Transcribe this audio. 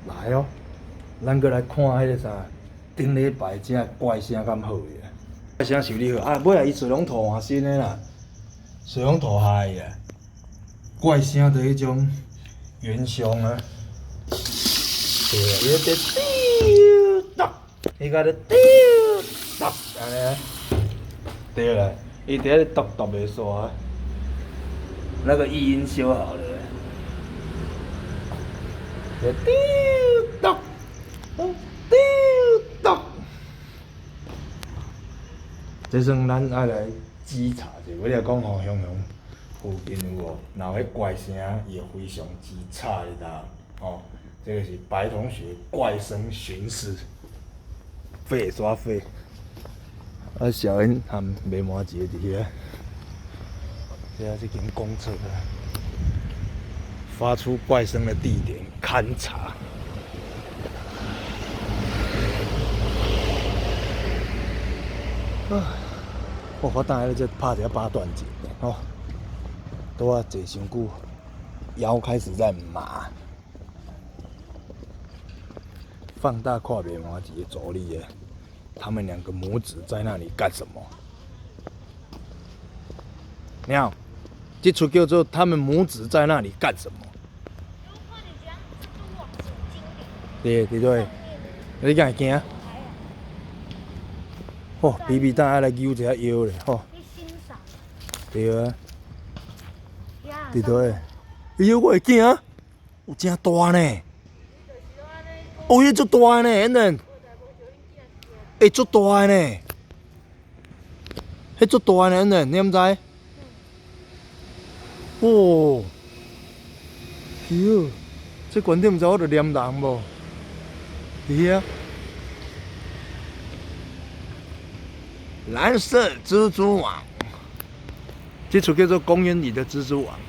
来哦，咱过来看迄个啥，顶礼拜这怪声敢好个？怪声修理好啊，尾啊伊水龙头换新的啦，水龙头害个，怪声的迄种原凶啊。对啊，伊在丢哒，伊个咧丢哒，安尼啊。对了，伊伫咧咚咚袂煞，那个异音修好了。丢咚，丢咚。这算咱爱来稽查者，我来讲吼，雄雄附近有无，若有迄怪声，伊会非常之吵，你知道？哦，这个是白同学怪声巡视，废刷废。啊，小恩含卖麻糬伫遐，这这间公厕啊，发出怪声的地点勘察。啊，我等下咧，再拍一下八段锦哦，都要坐伤久，腰开始在麻。放大看卖麻糬的助力耶。他们两个母子在那里干什么？鸟，这出叫做他们母子在那里干什么？对对对，你敢会惊？哦，比比等下来揪一下腰咧，吼。对啊。对对。腰我会惊，有真大呢。哦，迄足大呢，恁。会足大个呢，迄足大个呢，你毋知？哦，哟，这观点毋知我着念人无？伫遐，蓝色蜘蛛网，这出叫做公园里的蜘蛛网。